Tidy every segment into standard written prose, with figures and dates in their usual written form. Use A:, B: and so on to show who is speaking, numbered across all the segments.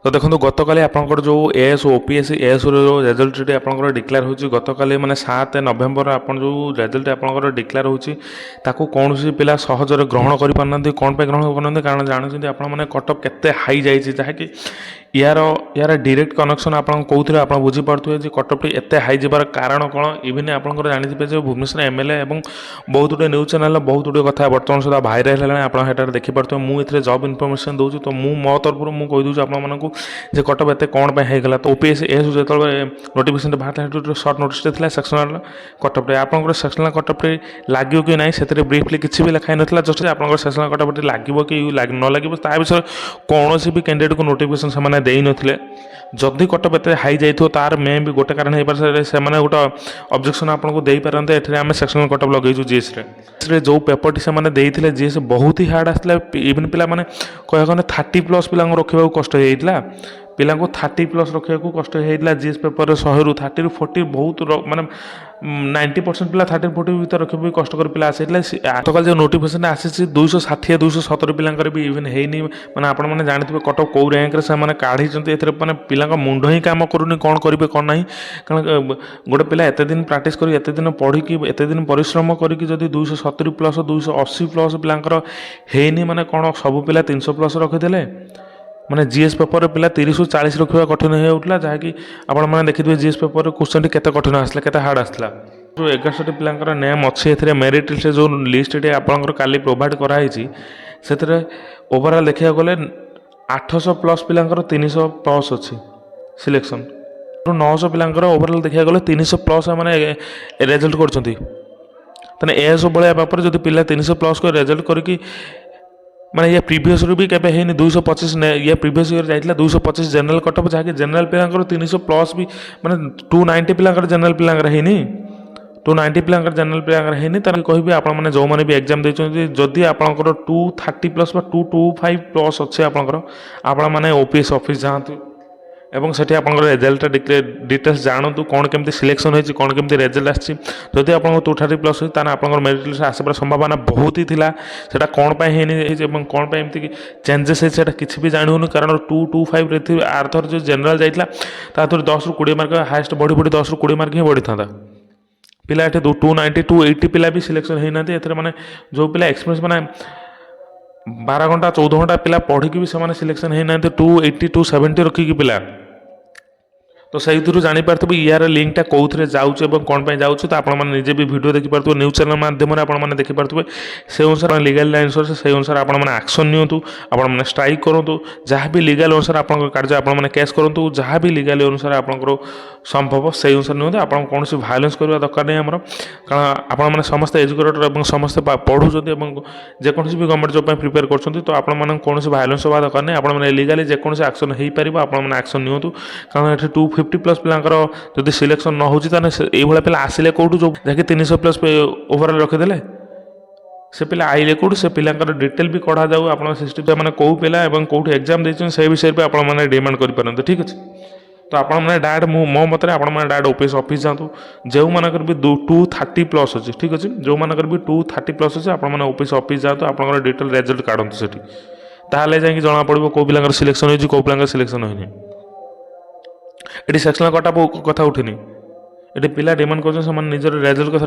A: तो देखो गतकाली आपंकर जो एएस ओपीएस एएस रेजल्ट आपंकर डिक्लेयर होची गतकाली माने 7 नवेम्बर आपन जो रेजल्ट आपंकर डिक्लेयर होची ताको कौन सी पिला सहजरे ग्रहण करि पारनंती कोन पे ग्रहण करनंती कारण जानछंती आपण माने कटअप केते हाई जाईची जहा कि यार यार डायरेक्ट कनेक्शन आपन कोउथरे आपन बुझी पारथुए जे कटअप एते हाई जिबार कारण कोन इवन आपनकर जानिथिबे जे भुवनेश्वर एमएलए एवं बहुत गुटे न्यूज चैनल बहुत गुटे कथा बर्तमान सुधा भाइराल हेलानी आपन हेटार देखि पारथुए मु इथरे जॉब इनफॉरमेशन दउछु तो मु मो तरफ मु कहि दउछु आपन मानकु जे कटअप एते कौन पे होगा तो ओपीएस एस जो नोटिफिकेशन बाहर सर्ट नोटिस था सेक्शनल कटअप आपंकर सेक्शनल कटअप लगे कि ना से ब्रीफली किसी भी लिखाई ना जस्ट आप सेक्शनल कटअप लगे कि न लगे ता विषय कौन भी कैंडिडेट को नोटिफिकेशन से दे नथिले जदि कटअप एते हाई जाइथो तार मे भी गोटे कारण हो पारे से गोटे ऑब्जेक्शन आपको दे पारते एठरे आम सेक्शनल कटअप लगेचु जीएस रे जो पेपर से देते जीएस बहुत ही हार्ड आसला इवन पिला माने कह 30+ पिला रखा कष्ट होता पिला 30+ रखा कष्ट होता जीएस पेपर 100 ରୁ 30 ରୁ 40 बहुत माने 90% पिला 30-40 भर रखा भी कष्टकर पिला आसाइल आजकल जो नोटिफिकेशन आसी 260 270 पिला भी इवन है मैंने आपण मैंने जानते कटअप कौ रैंक से काढ़ी मैंने पिला मुंड ही काम करूनी कौन करेंगे कौन ना कारण गोटे पिला एत दिन प्राक्ट कर एत दिन पढ़ी एत दिन परिश्रम करके 270+ 280+ पिलांकर हैनी माने कौन सब पिला 300+ रखीदे माने जीएस पेपर पिला 30 ରୁ 40 रखा कठिन हो उठला जहाँकि आपण मैंने देखिए जीएस पेपर क्वेश्चन केते कठिन आसला केते हार्ड आसला जो 1100 पिलांकर नेम अच्छी एथिरे मेरिट लिस्ट जो लिस्ट आपंकर काली प्रोवाइड कराई से ओवरऑल देखा गले 800+ पिलांकर 300+ अच्छी सिलेक्शन 900 पिलांकर ओवरऑल देखा गले 300+ माने रेजल्ट करछंती तने एएस बळिया पेपर जदि पिला 300+ को रेजल्ट करके माने ये प्रीवियस भी केबे हेनी 225 ये प्रीवियस ईयर जाइतला 225 जनरल कटअप जहाँकि जनरल पिलांकर 300+ भी माने 290 पिलांकर जनरल पिलांकर हेनी 290 पिलांकर जनरल पिलांकर हेनी तार कहबी आपण माने जो माने भी एग्जाम देछन्ती जदि आपनकर 230+ बा 225+ अच्छे आपनकर आपण माने ओपीएस ऑफिस जांतु एवं सेठी आपनकर रिजल्ट डिटेल्स जानतु कौन केमती सिलेक्शन होइछि कौन केमती रिजल्ट आछि जदि आपन 230+ होइ ताना आपनकर मेरिट लिस्ट आसीबार संभावना बहुत ही थिला सेटा कोन पय हेनि एवं कोन पय एमती चेंजेस है सेटा किछि भी जानिहुनु कारण 225 रे थि आर्थर जो जनरल जाइतला ताथुर 10 ରୁ 20 मार्क हाईएस्ट बड़ी 10 ରୁ 20 मार्क ही बढ़ी थांदा पिला एठे 290 280 पिला भी सिलेक्शन हेनाते एथरे माने जो पिला एक्सपीरियंस माने 12 घंटा 14 घंटा पिला पढ़ी भी से सिलेक्शन होना 280 270 रखिकी पिला तो से जापारे यार लिंकटा कौन जाऊँच कौन पर जाऊँ तो आपजे भी भिडियो देखिपे न्यूज चैनल माध्यम आपने देखिपे से अनुसार लिगल लाइन्स से अनुसार आपने एक्शन नियंतु आपने स्ट्राइक करूँ जहाँ भी लिगल अनुसार आप कार्य आपने केस करूँ जहाँ भी लिगल अनुसार आपंकर संभव से अनुसार नियंतु आप कौन भायोलेंस करवा दरकार नहीं आमर कारण आपने समस्त एजुकेटेड और समस्त पढ़ुं जेकोसी भी गवर्नमेंट जॉब प्रिपेयर कर तो आपने कौन भायोलेंस होगा दरकार नहीं आपने लिगाली जेकोसी एक्शन हो पार आपने एक्शन नियंतु कारण ये 250+ पिलांकर जदि सिलेक्शन न होची ताने एई भला पिला आसिले कोठु जो जाके 300+ ओवरऑल रखिदेले से पिला आइले कोठु से पिलांकर डिटेल भी कढ़ा जाऊ आपण सिस्टम माने को पिला एवं कोठु एग्जाम देछन से विषय पे आपण माने डिमांड करि परंते ठीक अछि तो आपण माने डायरेक्ट मो मतरे आपण माने डायरेक्ट ओपीएस ऑफिस जांतु जेउ मानकर भी 230+ अछि ठीक अछि जो मानकर भी 230+ अछि आपण माने ओपीएस ऑफिस जांतु आपनकर डिटेल रिजल्ट काढंतु सेठी ताले जाई जना पड़िबो को पिलांकर सिलेक्शन होइछि को पिलांकर सिलेक्शन होइनि ये सेक्शनल कटअप कथा उठिनी ये पिला डिमांड कर निजर रेजल्ट कथा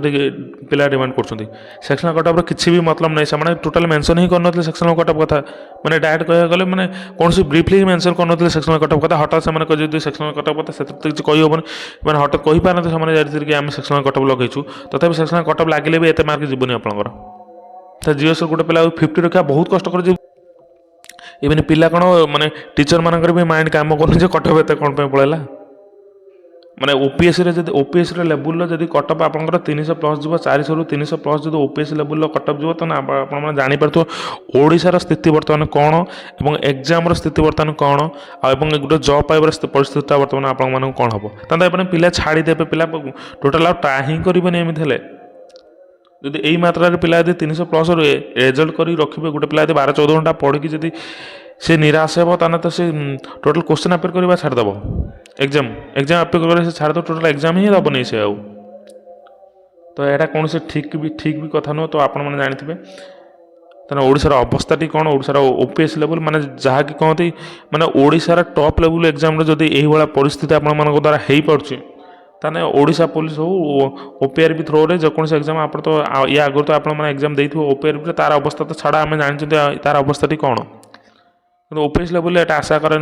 A: पिला डिमांड कर सेक्शनल कटअप किसी भी मतलब नहीं से टोटाल मेंशन ही करन सेक्शनल कटअप कथा मैंने डायरेक्ट कह गले मैंने कौन सी ब्रीफली ही मेंशन करन सेक्शनल कटअप कथा हठात से सेक्शनल कटअप कथा से किसी कही हेनी मैंने हठात कही पारते से आम सेक्शनल कटअप लगेचु तथापि सेक्शनल कटअप लगे भी एत मार्क जीवन आपंकर जीएस गोटे पिला 50 रखा बहुत कष्ट कर इवन पिला कौन माने टीचर मानकर भी माइंड काम कर कटअप एत कौन पड़ेगा माने ओपीएस रे जदि ओपीएस रे लेवल जदि कटअप आपंकर 300+ जीव 400 ରୁ 300+ जदि ओपीएस लेवल कटअप जीव तो आपने जानी पारथो ओडिशार स्थिति वर्तमान कौन एवं एग्जाम स्थिति वर्तमान कौन और गोटे जॉब पाइबार परिस्थिति वर्तमान आपण कौन हम तांते पिला छाड़ीदेवे पिला टोटाल ट्राए ही करेंगे एमती हेले जदि यही मात्रा पिला 300+ रेजल्ट कर रखिए गोटे पिला 12-14 घंटा पढ़ी जदि से निराश हे ताने तो से टोटाल क्वेश्चन अपेयर करवा छाड़देव एग्जाम अपेयर कर छाड़देव टोटाल एग्जाम ही दबनी से आउ तो यहाँ कौन से ठीक भी कथा नुह तो आपण मैंने जानी तेना ओडिशार अवस्थाटी कौन ओडिशार ओपीएस लेवल माने जहाँकि कहते माने ओडिशार टॉप लेवल एग्जाम जदि यही भाया परिस्थिति आपण मान द्वारा हो पार्छ ताने ओडिशा पुलिस हो ओपीआरबी थ्रो रे जेकोसी एग्जाम आप तो या आगु तो आप एग्जाम देइथिबो ओपीआरबी तार अवस्था तो छाड़ा आम जानते तार अवस्थाटी कौन ओपीएस लेवल एटा आशा कर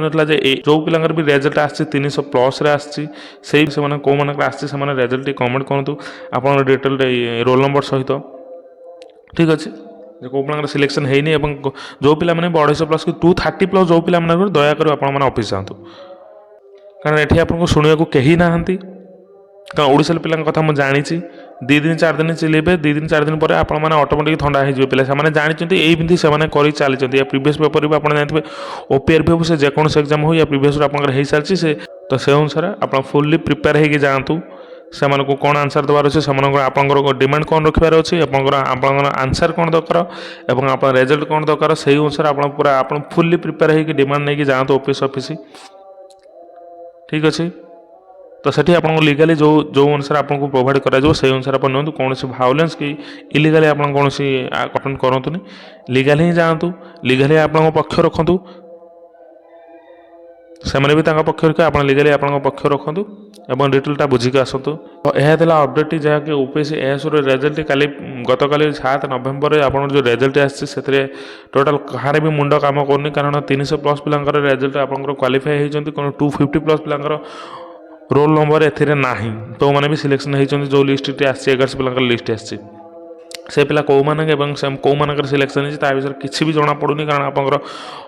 A: जो पिलांकर भी रेजल्ट आसी 300+ से कौ मान आसी रेजल्ट कमेंट करूँ आप डिटेल रोल नंबर सहित ठीक अच्छे जो पिलांकर सिलेक्शन है जो पिला माने 250+ कि 230+ जो पिला माने दयाकर आप ऑफिस जातु कारण ये आपको शुणा कहीं ना कारण ओडिशा पिला कथा मुझे जानी 2 दिन 4 दिन चिलेबे 2 दिन 4 दिन पर आप ऑटोमेटिक थंडा हो पिला से जानते यही से कर चली या प्रीवियस पेपर भी आप जानते ओपीआरबी हो से जेकोसी एग्जाम हो या प्रीवियस आप हो सारी से तो से अनुसार आप फुल्ली प्रिपेयर होगी जातु से कौन आंसर देवार अच्छे से आप डिमांड कौन रखार अच्छे आप आंसर कौन दरकार और आप रिजल्ट कौन दरकार से अनुसार आप पूरा आप फुल्ली प्रिपेयर होगी डिमांड नहीं जातु ऑफिस ठीक अच्छे तो सेठी आपको लीगली जो जो अनुसार आपको प्रोवाइड करा से अनुसार आप नियंतु कौन भायोलेंस कि इलीगली आप कौन अटेंड करूँ लीगली ही जातु लीगली आप पक्ष रखु से भी पक्ष रखे आप लीगली आप पक्ष रखु और डिटेलटा बुझिक आसतु तो यह अपडेट जहाँकि ओपीएससी एएसओ रिजल्ट काली गत काली 7 नवेम्बर आप जो रिजल्ट आसी टोटाल कहार भी मुंड काम करनी कारण 300+ पिलांकर रिजल्ट आप क्वालिफाई होती 250+ पिलांकर रोल नंबर एथिरे नाही तो मैंने भी सिलेक्शन होती जो लिस्ट आसी 11 पिलांकर लिस्ट आसी से पिला कौ कौ मानकर सिलेक्शन होती विषय किसी भी जना पड़ूनी कारण आप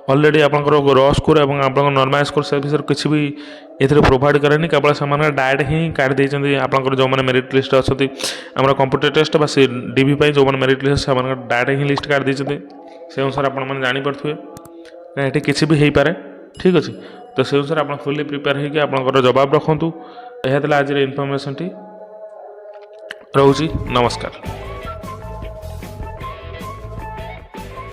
A: अलरेडी आप र स्कोर और आप नॉर्मल स्कोर से विषय किसी भी ये प्रोवाइड करेनि केवल से डायरेक्ट ही काट देते आप जो मैंने मेरिट लिस्ट अच्छा आम कंप्यूटर टेस्ट बा डीवी जो मैंने मेरिट लिस्ट से डायरेक्ट ही लिस्ट काट देते से अनुसार आप जापे ये किसी भी हो पारे ठीक अच्छे तो से अनुसार आप फुल्ली प्रिपेयर होगी आप जवाब रखु यह आज इनफर्मेशन टी रोची नमस्कार।